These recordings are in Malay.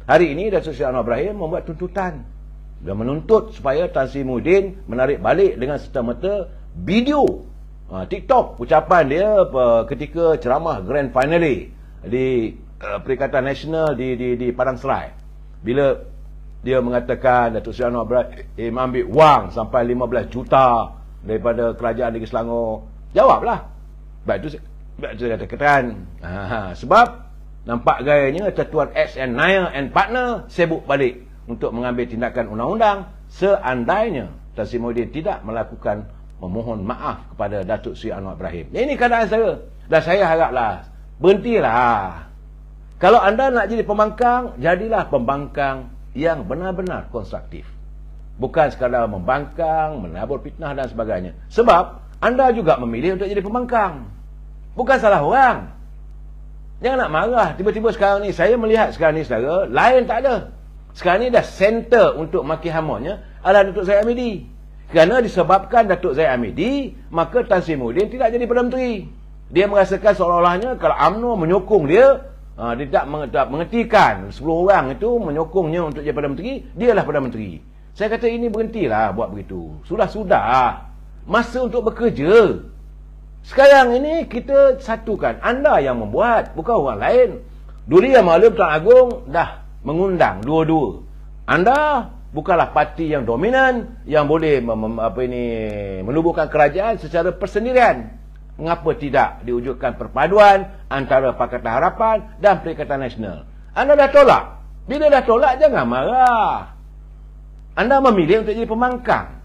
Hari ini Datuk Seri Anwar Ibrahim membuat tuntutan dan menuntut supaya Tan Sri Muhyiddin menarik balik dengan serta-merta video TikTok ucapan dia ketika ceramah Grand Finale di Perikatan Nasional di Padang Serai, bila dia mengatakan Datuk Seri Anwar Ibrahim ambil wang sampai 15 juta daripada kerajaan Negeri Selangor. Jawablah. Sebab itu saya katakan, sebab nampak gayanya Tuan XN Nair and partner sibuk balik untuk mengambil tindakan undang-undang seandainya Tan Sri Muhyiddin tidak melakukan memohon maaf kepada Datuk Seri Anwar Ibrahim. Ini keadaan saya. Dan saya haraplah berhentilah. Kalau anda nak jadi pembangkang, jadilah pembangkang yang benar-benar konstruktif. Bukan sekadar membangkang, menabur fitnah dan sebagainya. Sebab anda juga memilih untuk jadi pembangkang. Bukan salah orang. Jangan nak marah. Tiba-tiba sekarang ni, saya melihat sekarang ni saudara, lain tak ada. Sekarang ni dah center untuk maki hamonnya adalah Datuk Zahid Hamidi. Kerana disebabkan Datuk Zahid Hamidi, maka Tan Sri Muhyiddin tidak jadi Perdana Menteri. Dia merasakan seolah-olahnya kalau UMNO menyokong dia, dia tak mengertikan 10 orang itu menyokongnya untuk jadi Perdana Menteri, dialah Perdana Menteri. Saya kata ini berhentilah buat begitu. Sudah-sudah. Masa untuk bekerja. Sekarang ini kita satukan. Anda yang membuat, bukan orang lain. Duli Yang Maha Tuan Agong dah mengundang dua-dua. Anda bukanlah parti yang dominan yang boleh menubuhkan kerajaan secara persendirian. Mengapa tidak diwujudkan perpaduan antara Pakatan Harapan dan Perikatan Nasional? Anda dah tolak. Bila dah tolak, jangan marah. Anda memilih untuk jadi pembangkang.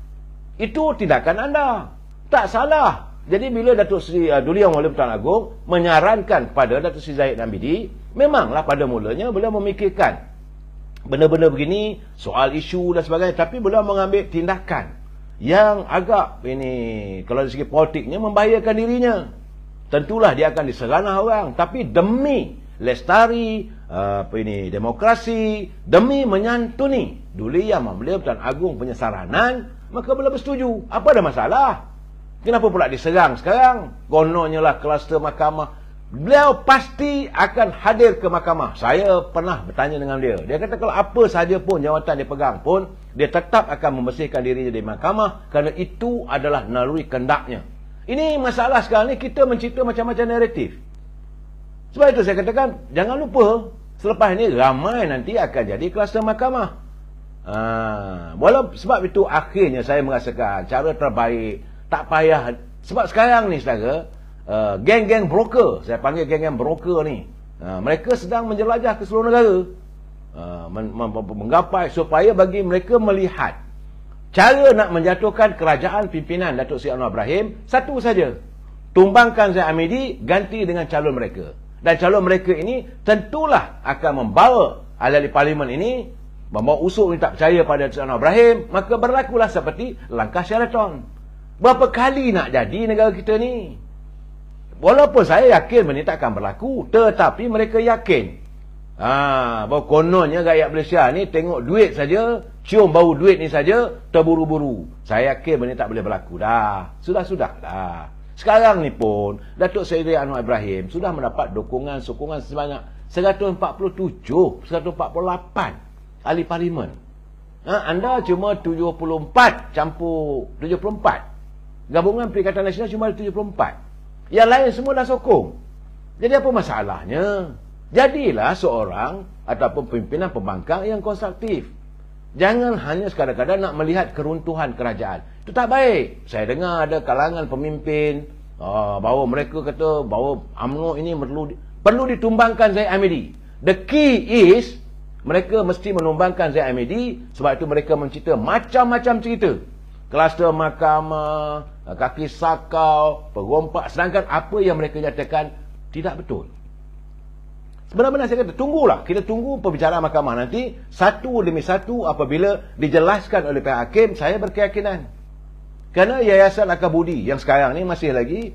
Itu tindakan anda. Tak salah. Jadi bila Datuk Seri Duli Yang Maha Tuan Agong menyarankan kepada Datuk Seri Zahid Hamidi, memanglah pada mulanya beliau memikirkan benda-benda begini, soal isu dan sebagainya, tapi beliau mengambil tindakan yang agak kalau dari segi politiknya membahayakan dirinya. Tentulah dia akan diseranah orang, tapi demi lestari demokrasi, demi menyantuni Duli Yang Maha Tuan Agong punya saranan, maka beliau bersetuju. Apa ada masalah? Kenapa pula diserang sekarang? Kononnya lah kluster mahkamah. Beliau pasti akan hadir ke mahkamah. Saya pernah bertanya dengan dia. Dia kata kalau apa sahaja pun jawatan dia pegang pun, dia tetap akan membersihkan dirinya di mahkamah kerana itu adalah naluri kendaknya. Ini masalah sekarang ni, kita mencipta macam-macam naratif. Sebab itu saya katakan, jangan lupa, selepas ini ramai nanti akan jadi kluster mahkamah. Sebab itu akhirnya saya merasakan cara terbaik, tak payah. Sebab sekarang ni saudara, geng-geng broker, saya panggil geng-geng broker ni, mereka sedang menjelajah ke seluruh negara, menggapai supaya bagi mereka melihat cara nak menjatuhkan kerajaan pimpinan Datuk Seri Anwar Ibrahim. Satu saja, tumbangkan Zahid Hamidi, ganti dengan calon mereka. Dan calon mereka ini tentulah akan membawa ahli parlimen ini, membawa usul yang tak percaya pada Datuk Seri Anwar Ibrahim. Maka berlakulah seperti langkah Sheraton. Berapa kali nak jadi negara kita ni? Walaupun saya yakin benda tak akan berlaku, tetapi mereka yakin. Bahawa kononnya rakyat Malaysia ni tengok duit saja, cium bau duit ni saja, terburu-buru. Saya yakin benda tak boleh berlaku dah. Sudah-sudah dah. Sekarang ni pun Datuk Seri Anwar Ibrahim sudah mendapat sokongan sebanyak 147, 148 ahli parlimen. Anda cuma 74 campur 74. Gabungan Perikatan Nasional cuma 74. Yang lain semua dah sokong. Jadi apa masalahnya? Jadilah seorang ataupun pimpinan pembangkang yang konstruktif. Jangan hanya sekadar-kadar nak melihat keruntuhan kerajaan. Itu tak baik. Saya dengar ada kalangan pemimpin bahawa mereka kata bahawa UMNO ini perlu ditumbangkan Zahid Hamidi. The key is mereka mesti menumbangkan Zahid Hamidi, sebab itu mereka mencipta macam-macam cerita. Kluster mahkamah, kaki sakau, perompak. Sedangkan apa yang mereka nyatakan tidak betul. Sebenarnya saya kata, tunggulah. Kita tunggu perbicaraan mahkamah nanti. Satu demi satu apabila dijelaskan oleh pihak hakim, saya berkeyakinan. Kerana Yayasan Akabudi yang sekarang ni masih lagi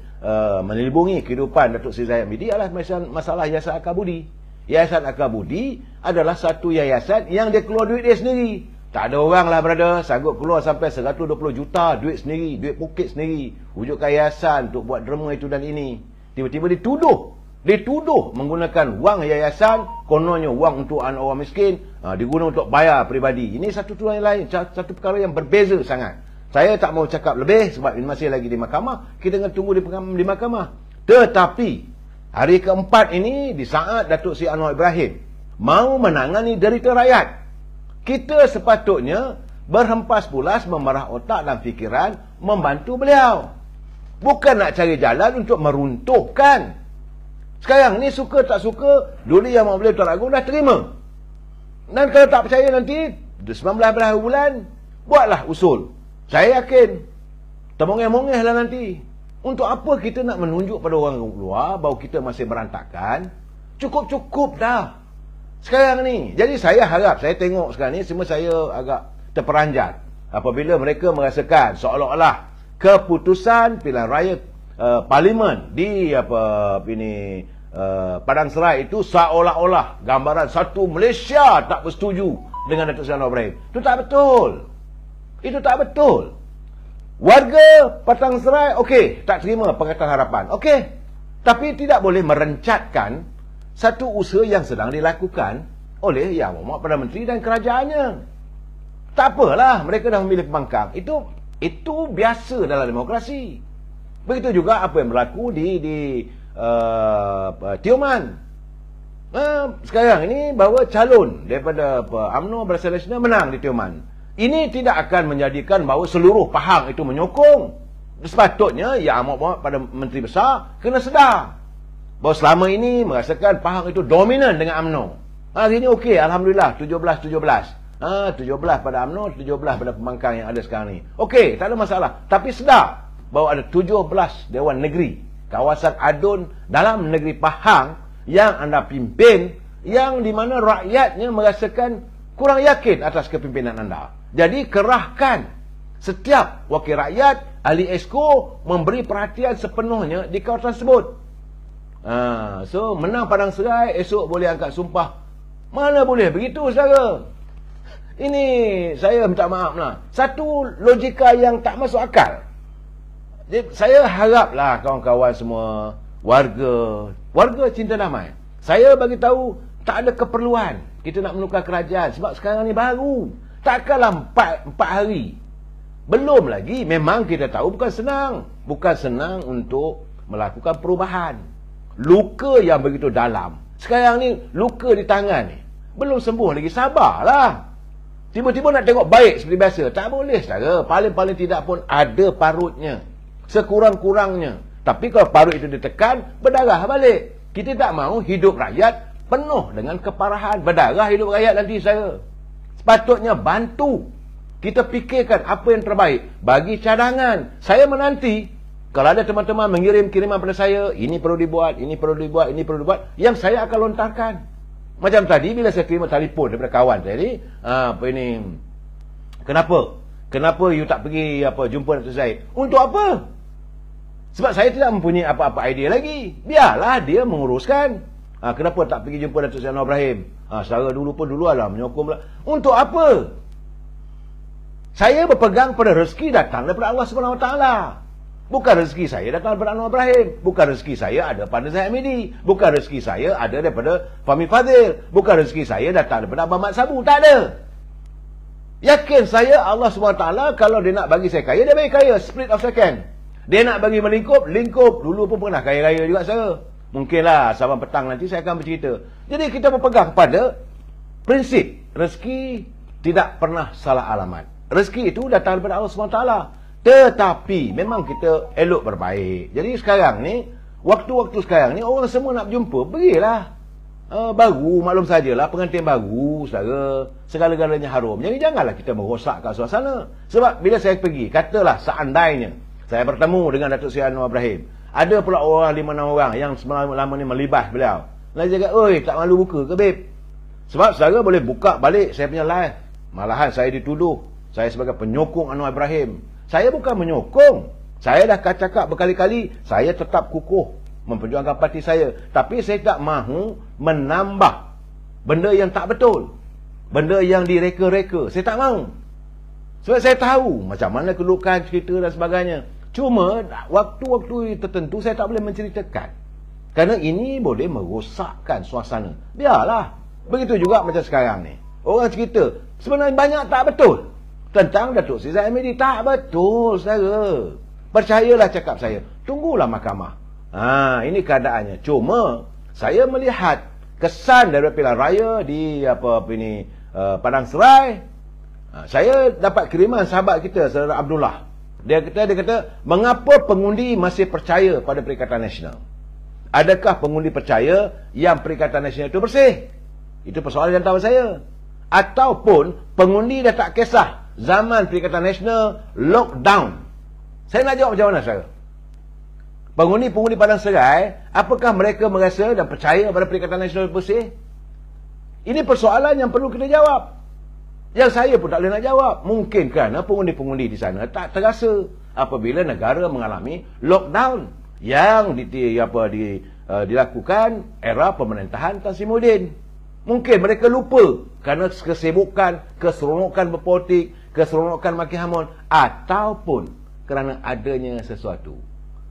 melibungi kehidupan Datuk Seri Zahid Hamidi adalah masalah Yayasan Akabudi. Yayasan Akabudi adalah satu yayasan yang dia keluar duit dia sendiri. Tak ada orang lah brother sanggup keluar sampai 120 juta duit sendiri, duit poket sendiri, wujudkan yayasan untuk buat derma itu dan ini. Tiba-tiba dituduh dituduh menggunakan wang yayasan, kononnya wang untuk anak orang miskin, digunakan untuk bayar peribadi. Ini satu tuduhan yang lain, satu perkara yang berbeza sangat. Saya tak mau cakap lebih sebab ini masih lagi di mahkamah, kita akan tunggu di mahkamah. Tetapi hari keempat ini, di saat Datuk Seri Anwar Ibrahim mau menangani derita rakyat, kita sepatutnya berhempas pulas memerah otak dan fikiran membantu beliau. Bukan nak cari jalan untuk meruntuhkan. Sekarang ni suka tak suka, dulu yang Mak Beliau Tuan Agong dah terima. Dan kalau tak percaya nanti, 19 bulan, buatlah usul. Saya yakin, termongeh-mongeh lah nanti. Untuk apa kita nak menunjuk pada orang luar bahawa kita masih berantakan? Cukup-cukup dah. Sekarang ni. Jadi saya harap, saya tengok sekarang ni, semua saya agak terperanjat. Apabila mereka merasakan seolah-olah keputusan pilihan raya parlimen di Padang Serai itu seolah-olah gambaran satu Malaysia tak bersetuju dengan Datuk Seri Anwar Ibrahim. Itu tak betul. Itu tak betul. Warga Padang Serai okey, tak terima Pakatan Harapan. Okey. Tapi tidak boleh merencatkan satu usaha yang sedang dilakukan oleh Yang Berhormat Perdana Menteri dan kerajaannya. Tak apalah, mereka dah memilih pembangkang. Itu biasa dalam demokrasi. Begitu juga apa yang berlaku di Tioman. Sekarang ini bahawa calon daripada UMNO Barisan Nasional menang di Tioman. Ini tidak akan menjadikan bahawa seluruh Pahang itu menyokong. Sepatutnya Yang Amat pada Menteri Besar kena sedar bahawa selama ini merasakan Pahang itu dominan dengan UMNO. Hari ini okey, Alhamdulillah 17-17. 17 pada UMNO, 17 pada pembangkang yang ada sekarang ni. Okey, tak ada masalah. Tapi sedar bahawa ada 17 Dewan Negeri kawasan adun dalam negeri Pahang yang anda pimpin, yang di mana rakyatnya merasakan kurang yakin atas kepimpinan anda. Jadi kerahkan setiap wakil rakyat, ahli esko memberi perhatian sepenuhnya di kawasan tersebut. So menang Padang Serai, esok boleh angkat sumpah. Mana boleh begitu, saudara? Ini saya minta maaf lah. Satu logika yang tak masuk akal. Jadi, saya haraplah kawan-kawan semua, warga cinta damai. Saya bagi tahu tak ada keperluan kita nak menukar kerajaan sebab sekarang ni baru. Takkanlah 4 hari. Belum lagi, memang kita tahu bukan senang. Bukan senang untuk melakukan perubahan. Luka yang begitu dalam. Sekarang ni luka di tangan ni belum sembuh lagi, sabarlah. Tiba-tiba nak tengok baik seperti biasa. Tak boleh, saudara. Paling-paling tidak pun ada parutnya. Sekurang-kurangnya. Tapi kalau parut itu ditekan, berdarah balik. Kita tak mahu hidup rakyat penuh dengan keparahan. Berdarah hidup rakyat nanti, saya. Sepatutnya bantu. Kita fikirkan apa yang terbaik. Bagi cadangan. Saya menanti, kalau ada teman-teman mengirim kiriman pada saya, ini perlu dibuat, ini perlu dibuat, ini perlu dibuat, yang saya akan lontarkan. Macam tadi bila saya terima telefon daripada kawan saya ni, kenapa you tak pergi jumpa Datuk Zaid? Untuk apa? Sebab saya tidak mempunyai apa-apa idea lagi. Biarlah dia menguruskan. Kenapa tak pergi jumpa Datuk Seri Anwar Ibrahim? Saudara dulu lah menyokong. Untuk apa? Saya berpegang pada rezeki datang daripada Allah Subhanahu Wa Taala. Bukan rezeki saya datang daripada Anwar Ibrahim. Bukan rezeki saya ada pada Zahid Hamidi. Bukan rezeki saya ada daripada Fahmi Fadzil. Bukan rezeki saya datang daripada Abang Mat Sabu. Tak ada. Yakin saya Allah SWT kalau dia nak bagi saya kaya, dia bagi kaya. Split of second. Dia nak bagi melingkup, lingkup. Dulu pun pernah kaya-kaya juga saya. Mungkinlah saban petang nanti saya akan bercerita. Jadi kita berpegang pada prinsip. Rezeki tidak pernah salah alamat. Rezeki itu datang daripada Allah SWT. Tetapi memang kita elok berbaik. Jadi sekarang ni, waktu-waktu sekarang ni, orang semua nak jumpa, pergilah. Baru, maklum sajalah, pengantin baru, saudara, segala-galanya harum. Jadi janganlah kita merosakkan suasana. Sebab bila saya pergi, katalah seandainya saya bertemu dengan Datuk Seri Anwar Ibrahim, ada pula orang 5-6 orang yang semalam ni melibas beliau. Lalu dia kata, oi, tak malu buka ke, babe? Sebab saudara boleh buka balik saya punya live. Malahan saya dituduh saya sebagai penyokong Anwar Ibrahim. Saya bukan menyokong. Saya dah cakap berkali-kali, saya tetap kukuh memperjuangkan parti saya. Tapi saya tak mahu menambah benda yang tak betul. Benda yang direka-reka. Saya tak mahu. Sebab saya tahu macam mana kedudukan cerita dan sebagainya. Cuma waktu-waktu tertentu saya tak boleh menceritakan. Kerana ini boleh merosakkan suasana. Biarlah. Begitu juga macam sekarang ni. Orang cerita, sebenarnya banyak tak betul tentang Datuk Seri Zahid Hamidi. Tak betul, saudara. Percayalah cakap saya. Tunggulah mahkamah. Ini keadaannya. Cuma, saya melihat kesan daripada pilihan raya di Padang Serai. Saya dapat kiriman sahabat kita, saudara Abdullah. Dia kata, mengapa pengundi masih percaya pada Perikatan Nasional? Adakah pengundi percaya yang Perikatan Nasional itu bersih? Itu persoalan jangkauan saya. Ataupun pengundi dah tak kisah zaman Perikatan Nasional lockdown. Saya nak jawab macam mana, saudara? Pengundi-pengundi Padang Serai, apakah mereka merasa dan percaya pada Perikatan Nasional bersih? Ini persoalan yang perlu kita jawab. Yang saya pun tak boleh nak jawab. Mungkin kerana pengundi-pengundi di sana tak terasa apabila negara mengalami lockdown yang dilakukan era pemerintahan Tan Sri Muhyiddin. Mungkin mereka lupa kerana kesibukan, keseronokan berpolitik, keseronokan maki hamun, ataupun kerana adanya sesuatu.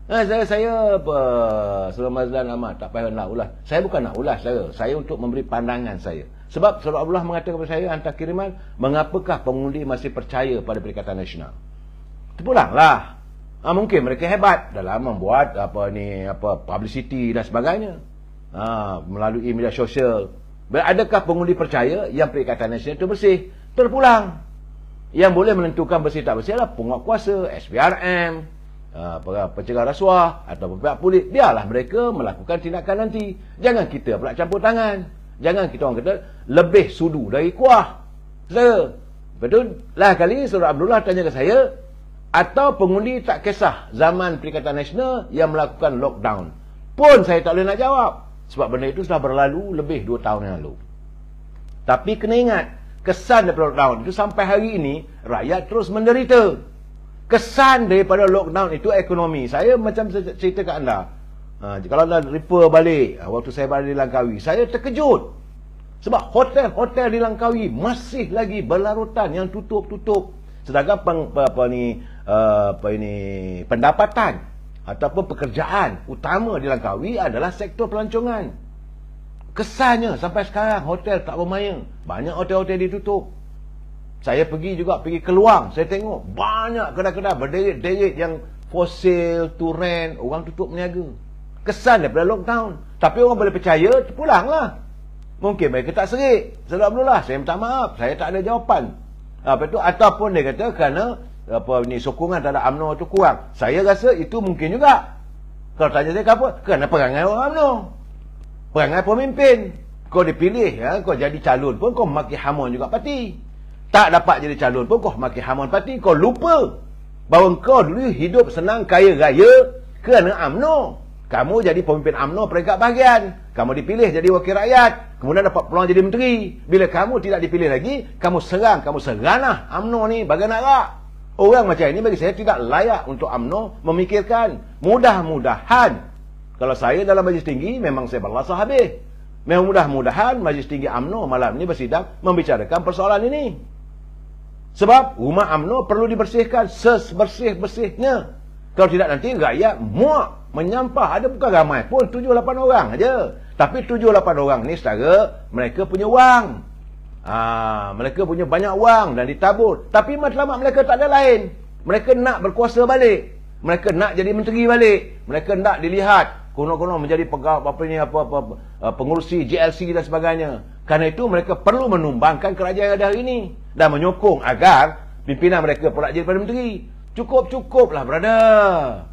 Saya Saudara Mazlan Ahmad, tak payah nak ulas. Saya bukan nak ulas, saya untuk memberi pandangan saya. Sebab Saudara Abdullah mengatakan kepada saya, hantar kiriman, mengapakah pengundi masih percaya pada Perikatan Nasional? Terpulanglah. Mungkin mereka hebat dalam membuat publicity dan sebagainya, melalui media sosial. Adakah pengundi percaya yang Perikatan Nasional itu bersih? Terpulang. Yang boleh menentukan bersih tak bersih adalah penguatkuasa, SPRM, pencegah rasuah atau pihak polis. Biarlah mereka melakukan tindakan nanti. Jangan kita pula campur tangan. Jangan kita orang kata lebih sudu dari kuah. Betul? Lah kali Saudara Abdullah tanya ke saya, atau pengundi tak kisah zaman Perikatan Nasional yang melakukan lockdown. Pun saya tak boleh nak jawab. Sebab benda itu sudah berlalu lebih 2 tahun yang lalu. Tapi kena ingat, kesan daripada lockdown itu sampai hari ini, rakyat terus menderita. Kesan daripada lockdown itu ekonomi. Saya macam cerita kat anda. Kalau anda refer balik, waktu saya berada di Langkawi, saya terkejut. Sebab hotel-hotel di Langkawi masih lagi berlarutan yang tutup-tutup. Sedangkan pendapatan ataupun pekerjaan utama di Langkawi adalah sektor pelancongan. Kesannya sampai sekarang hotel tak bermain. Banyak hotel-hotel ditutup. Saya pergi keluar, saya tengok banyak kedai-kedai berderet-deret yang for sale, to rent, orang tutup meniaga. Kesan daripada lockdown. Tapi orang boleh percaya, terpulanglah. Mungkin mereka tak serik. Saudara Abdullah, saya minta maaf, saya tak ada jawapan. Ataupun dia kata kerana sokongan terhadap UMNO itu kurang. Saya rasa itu mungkin juga. Kalau tanya saya apa? Kerana perangai orang UMNO, perangai pemimpin. Kau dipilih, kau jadi calon pun kau maki hamun juga parti. Tak dapat jadi calon pun kau maki hamun parti. Kau lupa bahawa kau dulu hidup senang kaya raya kerana UMNO. Kamu jadi pemimpin UMNO peringkat bahagian. Kamu dipilih jadi wakil rakyat. Kemudian dapat peluang jadi menteri. Bila kamu tidak dipilih lagi, kamu seranah UMNO ni bagai nak rak. Orang macam ini bagi saya tidak layak untuk UMNO memikirkan. Mudah-mudahan, kalau saya dalam Majlis Tinggi, memang saya berlasah habis. Memang mudah-mudahan Majlis Tinggi UMNO malam ini bersidang membicarakan persoalan ini. Sebab rumah UMNO perlu dibersihkan sebersih-bersihnya. Kalau tidak nanti rakyat muak menyampah. Ada bukan ramai pun, 7-8 orang aja. Tapi 7-8 orang ni setara mereka punya wang. Mereka punya banyak wang dan ditabur. Tapi matlamat mereka tak ada lain. Mereka nak berkuasa balik. Mereka nak jadi menteri balik. Mereka nak dilihat konon-konon menjadi pengurusi JLC dan sebagainya. Kerana itu mereka perlu menumbangkan kerajaan yang ada hari ini dan menyokong agar pimpinan mereka pula jadi Perdana Menteri. Cukup-cukuplah, brother.